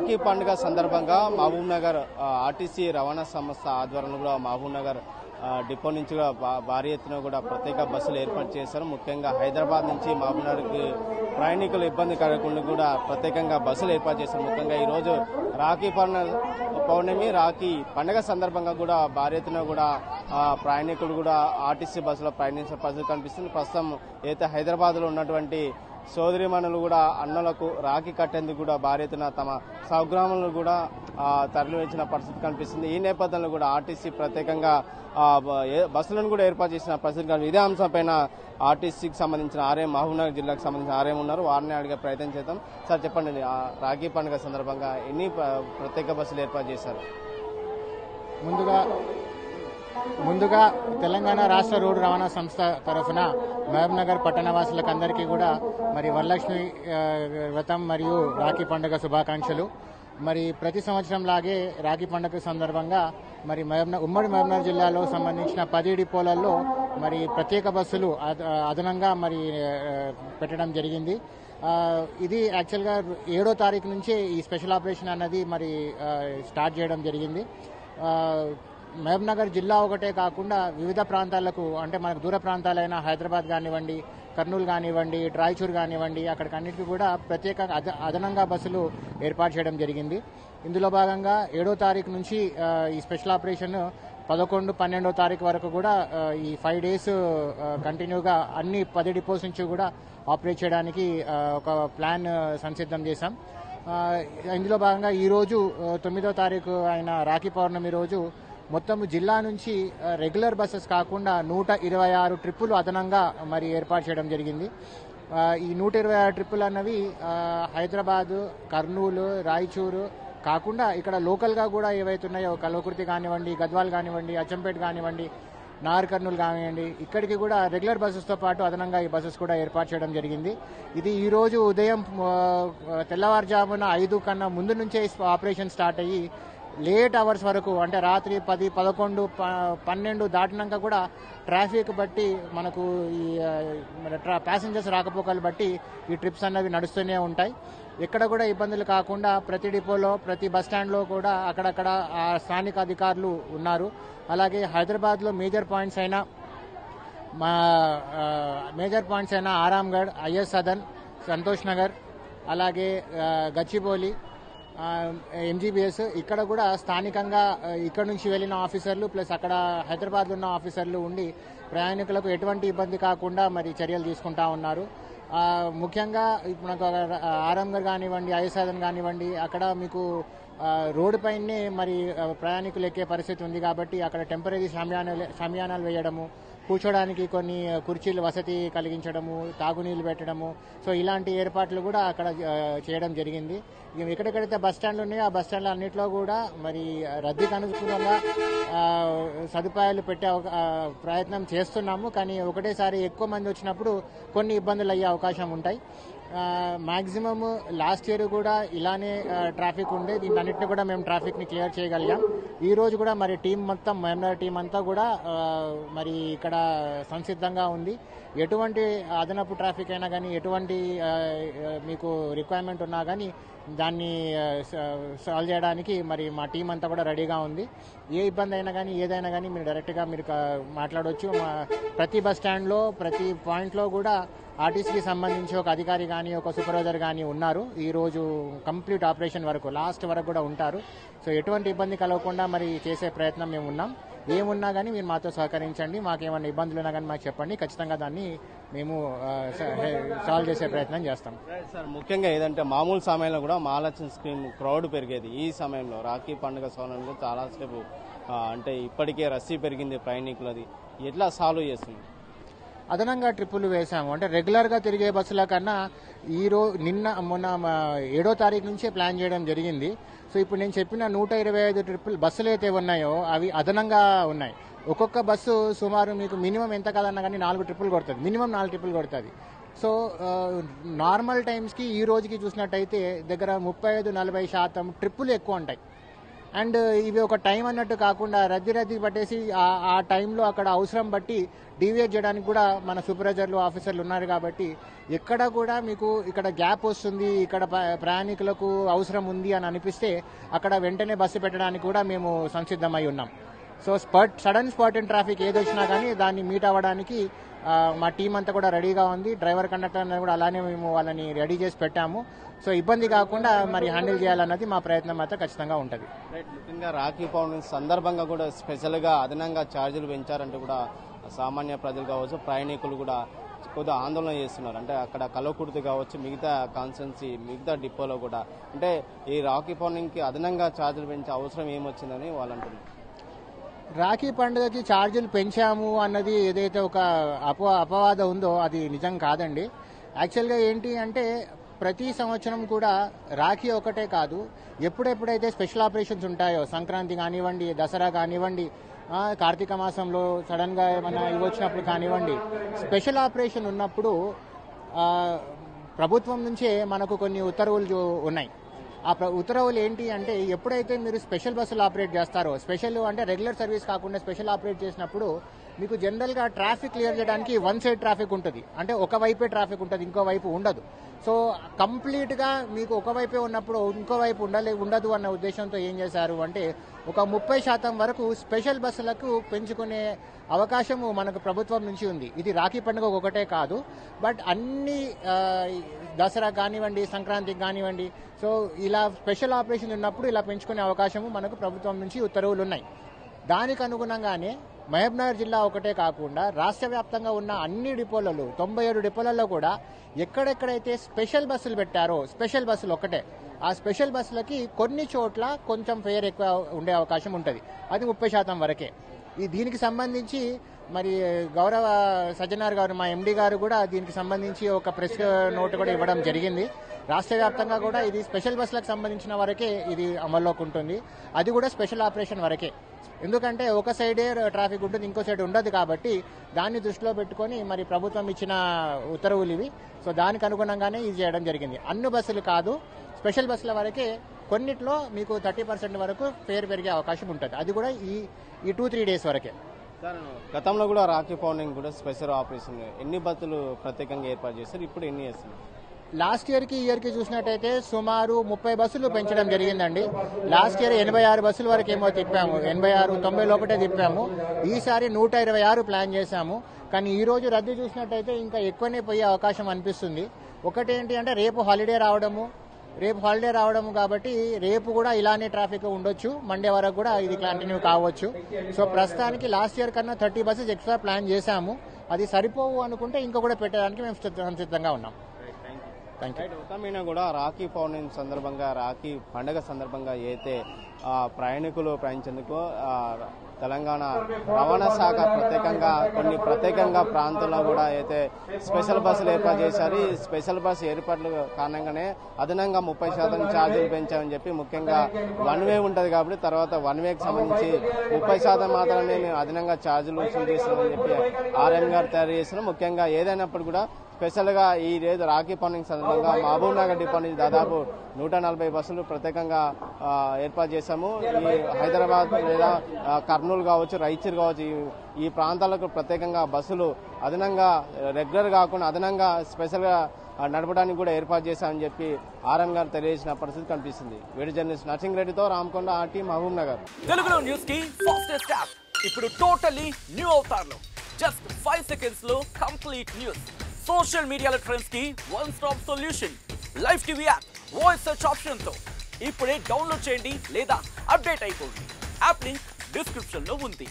రాఖీ పండుగ సందర్భంగా మహబూబ్ నగర్ ఆర్టీసీ రవాణా సంస్థ ఆధ్వర్యంలో మహబూబ్ నగర్ డిపో నుంచి భారీ ఎత్తున కూడా ప్రత్యేక బస్సులు ఏర్పాటు చేశారు. ముఖ్యంగా హైదరాబాద్ నుంచి మహబూబ్ నగర్కి ప్రయాణికులు ఇబ్బంది కలగకుండా కూడా ప్రత్యేకంగా బస్సులు ఏర్పాటు చేశారు. ముఖ్యంగా ఈరోజు రాఖీ పౌర్ణమి రాఖీ పండుగ సందర్భంగా కూడా భారీ ఎత్తున కూడా ప్రయాణికులు కూడా ఆర్టీసీ బస్సులో ప్రయాణించిన పరిస్థితి కనిపిస్తుంది. ప్రస్తుతం అయితే హైదరాబాద్లో ఉన్నటువంటి సోదరిమణులు కూడా అన్నలకు రాఖీ కట్టేందుకు కూడా భారీ ఎత్తున తమ స్వగ్రామాలను కూడా తరలివచ్చిన పరిస్థితి కనిపిస్తుంది. ఈ నేపథ్యంలో కూడా ఆర్టీసీ ప్రత్యేకంగా బస్సులను కూడా ఏర్పాటు చేసిన పరిస్థితి కనిపిస్తుంది. ఇదే అంశంపైన ఆర్టీసీకి సంబంధించిన ఆర్ఎం మహబూబ్నగర్ జిల్లాకు సంబంధించిన ఆర్ఎం ఉన్నారు, వారిని అడిగే ప్రయత్నం చేద్దాం. సార్ చెప్పండి, రాఖీ పండుగ సందర్భంగా ఎన్ని ప్రత్యేక బస్సులు ఏర్పాటు చేశారు? ముందుగా తెలంగాణ రాష్ట్ర రోడ్డు రవాణా సంస్థ తరఫున మహబూబ్ నగర్ పట్టణవాసులకు అందరికీ కూడా మరి వరలక్ష్మి వ్రతం మరియు రాఖీ పండుగ శుభాకాంక్షలు. మరి ప్రతి సంవత్సరం లాగే రాఖీ పండుగ సందర్భంగా మరి ఉమ్మడి మహబూబ్నగర్ జిల్లాలో సంబంధించిన 10 డిపోలలో మరి ప్రత్యేక బస్సులు అదనంగా మరి పెట్టడం జరిగింది. ఇది యాక్చువల్గా 7వ తారీఖు నుంచే ఈ స్పెషల్ ఆపరేషన్ అన్నది మరి స్టార్ట్ చేయడం జరిగింది. మహబూబ్ నగర్ జిల్లా ఒకటే కాకుండా వివిధ ప్రాంతాలకు, అంటే మనకు దూర ప్రాంతాలైన హైదరాబాద్ కానివ్వండి, కర్నూలు కానివ్వండి, రాయచూరు కానివ్వండి, అక్కడికన్నిటికీ కూడా ప్రత్యేకంగా అదనంగా బస్సులు ఏర్పాటు చేయడం జరిగింది. ఇందులో భాగంగా 7వ తారీఖు నుంచి ఈ స్పెషల్ ఆపరేషన్ 11, 12వ తారీఖు వరకు కూడా ఈ 5 డేస్ కంటిన్యూగా అన్ని 10 డిపోస్ నుంచి కూడా ఆపరేట్ చేయడానికి ఒక ప్లాన్ సంసిద్ధం చేశాం. ఇందులో భాగంగా ఈరోజు 9వ తారీఖు అయిన రాఖీ పౌర్ణమి రోజు మొత్తం జిల్లా నుంచి రెగ్యులర్ బస్సెస్ కాకుండా 126 ట్రిప్పులు అదనంగా మరి ఏర్పాటు చేయడం జరిగింది. ఈ 126 ట్రిప్పులు అన్నవి హైదరాబాదు, కర్నూలు, రాయచూరు కాకుండా ఇక్కడ లోకల్గా కూడా ఏవైతున్నాయో కల్వకుర్తి కానివ్వండి, గద్వాల్ కానివ్వండి, అచ్చంపేట కానివ్వండి, నాగర్ కర్నూలు కానివ్వండి, ఇక్కడికి కూడా రెగ్యులర్ బస్సెస్తో పాటు అదనంగా ఈ బస్సెస్ కూడా ఏర్పాటు చేయడం జరిగింది. ఇది ఈరోజు ఉదయం తెల్లవారుజామున 5 కన్నా ముందు నుంచే ఆపరేషన్ స్టార్ట్ అయ్యి లేట్ అవర్స్ వరకు, అంటే రాత్రి 10, 11, 12 దాటినాక కూడా ట్రాఫిక్ బట్టి మనకు ఈ ప్యాసింజర్స్ రాకపోకలు బట్టి ఈ ట్రిప్స్ అన్నవి నడుస్తూనే ఉంటాయి. ఎక్కడ కూడా ఇబ్బందులు కాకుండా ప్రతి డిపోలో, ప్రతి బస్టాండ్లో కూడా అక్కడక్కడ స్థానిక అధికారులు ఉన్నారు. అలాగే హైదరాబాద్లో మేజర్ పాయింట్స్ అయిన ఆరాంగఢ్, ఐఎస్ సదన్, సంతోష్ నగర్, అలాగే గచ్చిబౌలి, ఎంజీబీఎస్, ఇక్కడ కూడా స్థానికంగా ఇక్కడ నుంచి వెళ్ళిన ఆఫీసర్లు ప్లస్ అక్కడ హైదరాబాద్లో ఉన్న ఆఫీసర్లు ఉండి ప్రయాణికులకు ఎటువంటి ఇబ్బంది కాకుండా మరి చర్యలు తీసుకుంటా ఉన్నారు. ముఖ్యంగా మనకు ఆరాంగఢ్ కానివ్వండి, ఐఎస్ఆదన్ కానివ్వండి, అక్కడ మీకు రోడ్డు పైనే మరి ప్రయాణికులు ఎక్కే పరిస్థితి ఉంది కాబట్టి అక్కడ టెంపరీ షామియానాలు వేయడము, కూర్చోడానికి కొన్ని కుర్చీలు వసతి కలిగించడము, తాగునీళ్లు పెట్టడము, సో ఇలాంటి ఏర్పాట్లు కూడా అక్కడ చేయడం జరిగింది. ఎక్కడెక్కడైతే బస్ స్టాండ్లు ఉన్నాయో ఆ బస్ స్టాండ్లు అన్నింటిలో కూడా మరి రద్దీకి అనుకూలంగా సదుపాయాలు పెట్టే ప్రయత్నం చేస్తున్నాము. కానీ ఒకటేసారి ఎక్కువ మంది వచ్చినప్పుడు కొన్ని ఇబ్బందులు అయ్యే అవకాశం ఉంటాయి. మ్యాక్సిమం లాస్ట్ ఇయర్ కూడా ఇలానే ట్రాఫిక్ ఉండే, దీన్నిన్నింటినీ కూడా మేము ట్రాఫిక్ని క్లియర్ చేయగలిగాం. ఈ రోజు కూడా మరి టీం మొత్తం మహబూబ్నగర్ టీం అంతా కూడా మరి ఇక్కడ సంసిద్ధంగా ఉంది. ఎటువంటి అదనపు ట్రాఫిక్ అయినా కానీ, ఎటువంటి మీకు రిక్వైర్మెంట్ ఉన్నా కానీ దాన్ని సాల్వ్ చేయడానికి మరి మా టీం అంతా కూడా రెడీగా ఉంది. ఏ ఇబ్బంది అయినా కానీ, ఏదైనా కానీ మీరు డైరెక్ట్గా మీరు మాట్లాడవచ్చు. ప్రతి బస్ స్టాండ్లో, ప్రతి పాయింట్లో కూడా ఆర్టీసీకి సంబంధించి ఒక అధికారి కానీ, ఒక సూపర్వైజర్ కానీ ఉన్నారు. ఈరోజు కంప్లీట్ ఆపరేషన్ వరకు, లాస్ట్ వరకు కూడా ఉంటారు. సో ఎటువంటి ఇబ్బంది కలగకుండా మరి చేసే ప్రయత్నం మేము ఉన్నాం. ఏమున్నా కానీ మీరు మాతో సహకరించండి, మాకేమన్నా ఇబ్బందులు ఉన్నా కానీ మాకు చెప్పండి, ఖచ్చితంగా దాన్ని మేము సాల్వ్ చేసే ప్రయత్నం చేస్తాం. సార్, ముఖ్యంగా ఏదంటే మామూలు సమయంలో కూడా మహాలక్ష్మి స్కీమ్ క్రౌడ్ పెరిగేది. ఈ సమయంలో రాఖీ పండుగ సమయంలో చాలాసేపు అంటే ఇప్పటికే రద్దీ పెరిగింది ప్రయాణికులది, ఎట్లా సాల్వ్ చేస్తుంది? అదనంగా ట్రిప్పులు వేశాము. అంటే రెగ్యులర్గా తిరిగే బస్సుల కన్నా మొన్న 7వ తారీఖు నుంచే ప్లాన్ చేయడం జరిగింది. సో ఇప్పుడు నేను చెప్పిన 125 ట్రిప్పులు బస్సులు అయితే ఉన్నాయో అవి అదనంగా ఉన్నాయి. ఒక్కొక్క బస్సు సుమారు మీకు మినిమం ఎంత కాదన్నా కానీ 4 ట్రిప్పులు కొడుతుంది, మినిమం 4 ట్రిప్పులు కొడుతుంది. సో నార్మల్ టైమ్స్కి ఈ రోజుకి చూసినట్టయితే దగ్గర 35-40% ట్రిప్పులు ఎక్కువ ఉంటాయి. అండ్ ఇవి ఒక టైం అన్నట్టు కాకుండా రద్దీ పట్టేసి ఆ టైంలో అక్కడ అవసరం బట్టి డీవియేట్ చేయడానికి కూడా మన సూపర్వైజర్లు ఆఫీసర్లు ఉన్నారు కాబట్టి ఎక్కడ కూడా మీకు ఇక్కడ గ్యాప్ వస్తుంది, ఇక్కడ ప్రయాణికులకు అవసరం ఉంది అని అనిపిస్తే అక్కడ వెంటనే బస్సు పెట్టడానికి కూడా మేము సంసిద్ధమై ఉన్నాం. So sudden spot in traffic ఏది వచ్చినా కానీ దాన్ని మీట్ అవ్వడానికి మా టీం అంతా కూడా రెడీగా ఉంది. డ్రైవర్ కండక్టర్ కూడా అలానే మేము వాళ్ళని రెడీ చేసి పెట్టాము. సో ఇబ్బంది కాకుండా మరి హ్యాండిల్ చేయాలన్నది మా ప్రయత్నం అయితే ఖచ్చితంగా ఉంటుంది. ముఖ్యంగా రాఖీ పౌర్ణమి సందర్భంగా కూడా స్పెషల్గా అదనంగా ఛార్జీలు పెంచారంటూ కూడా సామాన్య ప్రజలు కావచ్చు, ప్రయాణికులు కూడా కొద్దిగా ఆందోళన చేస్తున్నారు. అంటే అక్కడ కలవకుర్తి కావచ్చు, మిగతా కాన్స్టెన్సీ, మిగతా డిపోలో కూడా అంటే ఈ రాఖీ పౌర్ణమికి అదనంగా ఛార్జీలు పెంచే అవసరం ఏమొచ్చిందని వాళ్ళు అంటున్నారు. రాఖీ పండుగకి ఛార్జీలు పెంచాము అన్నది ఏదైతే ఒక అపవాదం ఉందో అది నిజం కాదండి. యాక్చువల్గా ఏంటి అంటే ప్రతి సంవత్సరం కూడా రాఖీ ఒకటే కాదు, ఎప్పుడెప్పుడైతే స్పెషల్ ఆపరేషన్స్ ఉంటాయో సంక్రాంతి కానివ్వండి, దసరా కానివ్వండి, కార్తీక మాసంలో సడన్ గా ఏమైనా ఇవ్వచ్చినప్పుడు కానివ్వండి, స్పెషల్ ఆపరేషన్ ఉన్నప్పుడు ప్రభుత్వం నుంచే మనకు కొన్ని ఉత్తర్వులు ఉన్నాయి. ఆ ఉత్తర్వులు ఏంటి అంటే ఎప్పుడైతే మీరు స్పెషల్ బస్సులు ఆపరేట్ చేస్తారో, స్పెషల్ అంటే రెగ్యులర్ సర్వీస్ కాకుండా స్పెషల్ ఆపరేట్ చేసినప్పుడు మీకు జనరల్గా ట్రాఫిక్ క్లియర్ చేయడానికి వన్ సైడ్ ట్రాఫిక్ ఉంటుంది, అంటే ఒకవైపే ట్రాఫిక్ ఉంటుంది, ఇంకో వైపు ఉండదు. సో కంప్లీట్గా మీకు ఒకవైపే ఉన్నప్పుడు ఇంకో వైపు ఉండదు అన్న ఉద్దేశంతో ఏం చేశారు అంటే ఒక 30% వరకు స్పెషల్ బస్సులకు పెంచుకునే అవకాశము మనకు ప్రభుత్వం నుంచి ఉంది. ఇది రాఖీ పండుగ ఒకటే కాదు, బట్ అన్ని దసరా కానివ్వండి, సంక్రాంతికి కానివ్వండి, సో ఇలా స్పెషల్ ఆపరేషన్ ఉన్నప్పుడు ఇలా పెంచుకునే అవకాశము మనకు ప్రభుత్వం నుంచి ఉత్తర్వులు ఉన్నాయి. దానికి అనుగుణంగానే మహబూబ్నగర్ జిల్లా ఒకటే కాకుండా రాష్ట్ర వ్యాప్తంగా ఉన్న అన్ని డిపోలలో 97 డిపోలలో కూడా ఎక్కడెక్కడైతే స్పెషల్ బస్సులు పెట్టారో స్పెషల్ బస్సులు ఒకటే, ఆ స్పెషల్ బస్సులకి కొన్ని చోట్ల కొంచెం ఫేర్ ఎక్కువ ఉండే అవకాశం ఉంటుంది, అది 30% వరకే. దీనికి సంబంధించి మరి గౌరవ సజ్జనార్ గారు, మా ఎండీ గారు కూడా దీనికి సంబంధించి ఒక ప్రెస్ నోట్ కూడా ఇవ్వడం జరిగింది. రాష్ట్ర వ్యాప్తంగా కూడా ఇది స్పెషల్ బస్సులకు సంబంధించిన వరకే ఇది అమల్లోకి ఉంటుంది, అది కూడా స్పెషల్ ఆపరేషన్ వరకే. ఎందుకంటే ఒక సైడే ట్రాఫిక్ ఉంటుంది, ఇంకో సైడ్ ఉండదు కాబట్టి దాన్ని దృష్టిలో పెట్టుకొని మరి ప్రభుత్వం ఇచ్చిన ఉత్తర్వులు ఇవి. సో దానికి అనుగుణంగానే ఇది చేయడం జరిగింది. అన్ని బస్సులు కాదు, స్పెషల్ బస్సుల వరకే కొన్నిట్లో మీకు 30% వరకు ఫేర్ పెరిగే అవకాశం ఉంటుంది, అది కూడా ఈ 2-3 డేస్ వరకే. గతంలో కూడా రాఖీ పౌర్ణమి కూడా స్పెషల్ ఆపరేషన్ ఎన్ని బస్సులు ప్రత్యేకంగా ఏర్పాటు చేస్తారు, ఇప్పుడు ఎన్ని చేస్తున్నారు? లాస్ట్ ఇయర్ కి చూసినట్టయితే సుమారు 30 బస్సులు పెంచడం జరిగిందండి. లాస్ట్ ఇయర్ 86 బస్సుల వరకు ఏమో తిప్పాము, 86-90 లోపటే తిప్పాము. ఈసారి 126 ప్లాన్ చేశాము. కానీ ఈ రోజు రద్దీ చూసినట్టయితే ఇంకా ఎక్కువనే పోయే అవకాశం అనిపిస్తుంది. ఒకటేంటి అంటే రేపు హాలిడే రావడము కాబట్టి రేపు కూడా ఇలానే ట్రాఫిక్ ఉండొచ్చు, మండే వరకు కూడా ఇది కంటిన్యూ కావచ్చు. సో ప్రస్తుతానికి లాస్ట్ ఇయర్ కన్నా 30 బస్సెస్ ఎక్స్ట్రా ప్లాన్ చేశాము. అది సరిపోవు అనుకుంటే ఇంకా కూడా పెట్టడానికి మేము సిద్ధంగా ఉన్నాం. మొత్తమైన కూడా రాఖీ పౌర్ణమి సందర్భంగా, రాఖీ పండుగ సందర్భంగా అయితే ప్రయాణికులు ప్రయాణించేందుకు తెలంగాణ రవాణా శాఖ ప్రత్యేకంగా ప్రాంతాల్లో కూడా అయితే స్పెషల్ బస్సులు ఏర్పాటు చేశారు. ఈ స్పెషల్ బస్సు ఏర్పాట్లు కారణంగానే అదనంగా 30% ఛార్జీలు పెంచామని చెప్పి, ముఖ్యంగా వన్ వే ఉంటుంది కాబట్టి తర్వాత వన్ వేకి సంబంధించి 30% మాత్రమే మేము అదనంగా ఛార్జీలు వసూలు చేస్తామని చెప్పి ఆర్ఎం గారు తయారు చేస్తున్నాం. ముఖ్యంగా ఏదైనప్పుడు కూడా స్పెషల్ గా ఈ రోజు రాఖీ పౌర్ణమి సందర్భంగా మహబూబ్ నగర్ డిపో నుంచి దాదాపు 140 బస్సులు ప్రత్యేకంగా ఏర్పాటు చేశాము. ఈ హైదరాబాద్ లేదా కర్నూలు కావచ్చు, రాయచూరు కావచ్చు, ఈ ప్రాంతాలకు ప్రత్యేకంగా బస్సులు అదనంగా రెగ్యులర్ కాకుండా అదనంగా స్పెషల్ గా నడపడానికి కూడా ఏర్పాటు చేశామని చెప్పి ఆర్ఎం గారు తెలియజేసిన పరిస్థితి కనిపిస్తుంది. వీడియో జర్నలిస్ట్ నర్సింగ్ రెడ్డితో రామకొండ, ఆర్టీ, మహబూబ్ నగర్. తెలుగులో న్యూస్ కి ఫాస్టెస్ట్ యాప్ ఇప్పుడు టోటలీ న్యూ అవతార్లో జస్ట్ 5 seconds లో కంప్లీట్ న్యూస్. సోషల్ మీడియాలో ట్రెండ్స్ కి one stop solution. Live TV app voice search option తో ఇప్పుడే డౌన్లోడ్ చేయండి లేదా అప్డేట్ అయిపోండి. యాప్ లింక్ డిస్క్రిప్షన్ లో ఉంది.